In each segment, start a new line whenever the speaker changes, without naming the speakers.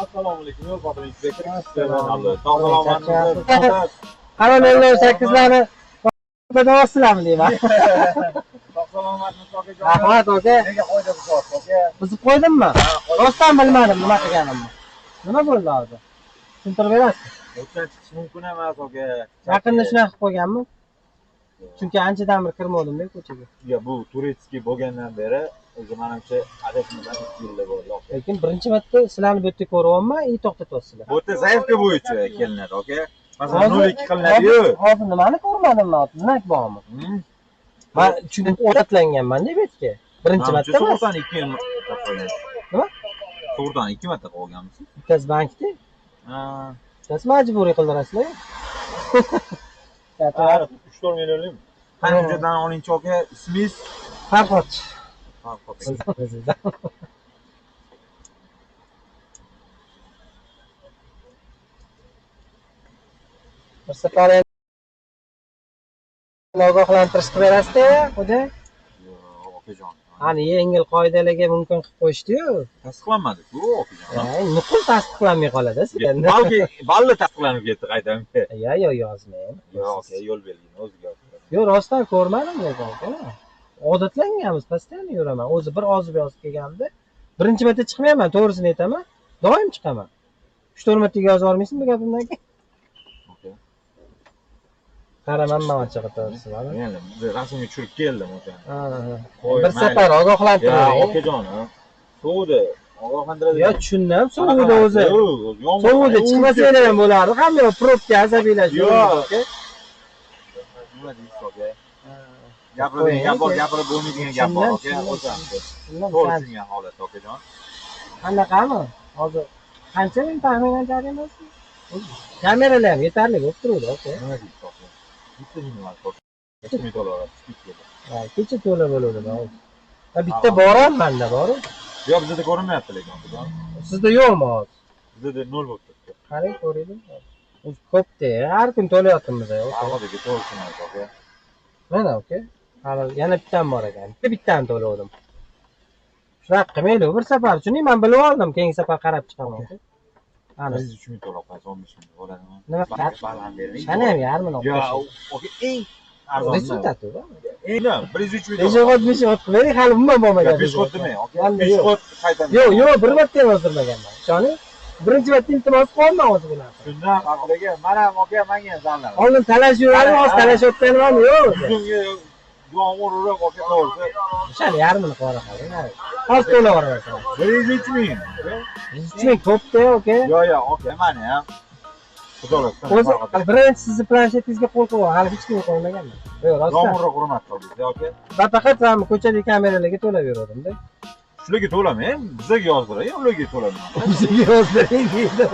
Assalomu alaykum. Yo'l patrul inspektor. Sog'lom.
Qani 08larni badavosilarmi deyman.
Salomatmi tokajon?
Rahmat aka.
Nega qo'ydi bu soat aka?
Buzib qo'ydimmi? Rostdan bilmadim nima qilganimni. Nima bo'ldi hozir? Tushuntirib berasiz?
O'tdan chiqish mumkin emas aka.
Yaqinda shunaqa qilib qo'yganmi? Chunki anchadan beri kirmovdim-da ko'chaga.
Ya bu turistik bo'lgandan beri o'zi menimcha adashmadan 2 yilda bo'ldi aka.
Lekin birinchi marta sizlarni bu yerda ko'ryapman, to'xtatyapsizlar.
Bu yerda zaifka bo'yicha kelinadi aka. Masalan 0.2 qilinadi-yu.
Hozir nimani ko'rmadim men? Znak bormi? Men tushunib o'rgatlanganman-da bu yerga. Birinchi marta emas.
Sug'urtani 2 marta qilgan.
Nima?
Sug'urtani 2 marta qilganmisiz?
Bittasi bankda.
Ha.
Siz majburiy qildirasizlar.
3-4 millionlikmi? Qanchadan olinchi aka? Ismingiz?
Farhod.
Farhod.
Bir safar ogohlantirishni berasizda, xo'ja?
Yo'q, okajon.
Ani yengil qoidalarga mumkin qilib qo'yishdi-yu.
Tasdiqlanmadi-ku, okajon.
Nuqul tasdiqlanmay qoladi sizga.
Balki balli tasdiqlanib ketdi qaytamiga.
Yo'q, yozmayman.
Yo'q, aka, yo'l belgini o'ziga.
Yo'q, rostdan ko'rmadim lekin aka. Odatlanganmiz, pastidan yuraman. O'zi bir ozib yozib kelganda, birinchi marta chiqmayman, to'g'risini aytaman. Doim chiqaman. 3-4 martaga yozib olmaysizmi bu gapimdan keyin?
Aka.
Qaraman mana chiqib turibsiz.
Men rasmga tushirib keldim aka.
Bir safar ogohlantirib.
Okajon, suvda ogohlantiradi.
Yo, tushundim, suvda o'zi. Suvda chiqmasanglar ham bo'lardi. Hamma probka asabiylash.
Yo'q. Nima deysiz aka? Gapiradigan gap bor, gapirib bo'lmaydigan gap bor aka. To'g'ri tushungan holat okajon.
Qanaqami? Hozir qancha men taxminan jarimasin? Kameralar ham yetarli bo'lib turadi aka.
Nima deysiz aka? Bitta nima bor? Necha to'lab
Ha, kecha to'lab bo'ladi hozir. Bitta bor ham menda bor.
Yo'q, bizda ko'rinmayapti lekin aka.
Sizda yo'qmi hozir?
Bizda 0 bo'lib turibdi.
Qarang, ko'ringlar. O'zi ko'pda, har kun to'layapmiz aka.
Hozirga to'g'ri tushunasiz aka.
Mana aka. Hali yana bittam bor ekan. Bittani to'ladim. Shunaqa qilmaydi, bir safar tushunay, men bilib oldim, keyingi safar qarab chiqaman. Ana.
Siz 3 ming to'lab qo'yasiz, 15 ming bo'ladimi?
Nima
baland bering.
Shani ham yarmini olib
Yo'q, aka, eng arzon.
Resultatda.
Eng 103 ming.
Peshxod qo'ying, hali umuman bo'lmagan.
Peshxod demang, aka. Peshxod qaytadi.
Yo'q, bir marta ham yozdirmaganman. Ishoning. Birinchi marta iltimos qildim o'zi bilan.
Shundan aqliga, mana ham aka, menga ham zanlar.
Oldin talash yuradi, hozir talashayotganim ham yo'q.
Bunga yomg'ir urib aka to'g'risi.
Shani yarmini qora qoling. Hozir to'lab yuboraman.
103 ming.
103 ming ko'pda, aka.
Yo'q, aka, mana ham. Xudolardan.
O'zi birinchi sizni planshetingizga qo'l qo'ygan, hali hech kimga qo'ymaganman. Yo'q, rostdan.
Yomg'irga hurmat qildingiz, aka.
Faqat ham ko'chadagi kameralarga to'lab yuradim-da.
Shularga to'lamang, bizga yozdiring, ularga to'lamayman.
Bizga yozdiring deydi.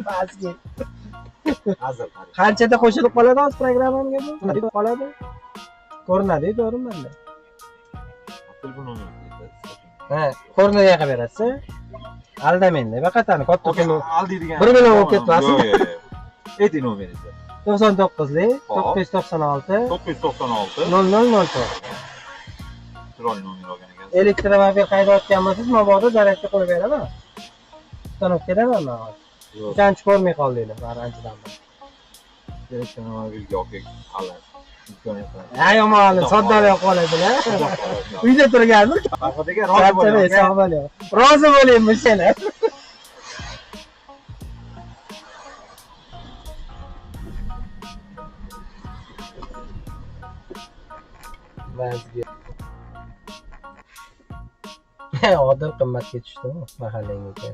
Baski.
Hozir
Qanchada qo'shilib qoladi hozir programmamga bu? Deb qoladi. Ko'rinadi, to'g'rimi menda?
telefon nomerini
Ha, ko'rinaga qilib berasiz. Aldamangda, faqatani katta pul.
aldiydigan
1 million olib ketmasin.
Yo'q, yo'q. Ayting nomeringizni.
99lik 996
996
0004.
chiroyli nomer olgan ekansiz.
Elektromobil haydayotgan bo'lsangiz, mabodo zaryadga qo'yib beraman. Ustanovkadaman men hozir.
Yo'q.
Qancha ko'rmay qoldinglar, baranchidan.
Elektromobilga olib qoladi.
Ha, yomon, soddalab qoladilar. Uyda turganmi?
Farhodiga rozi bo'ling.
Rozi bo'ling o'shana. Odam qimmatga tushdimi mahallangizga?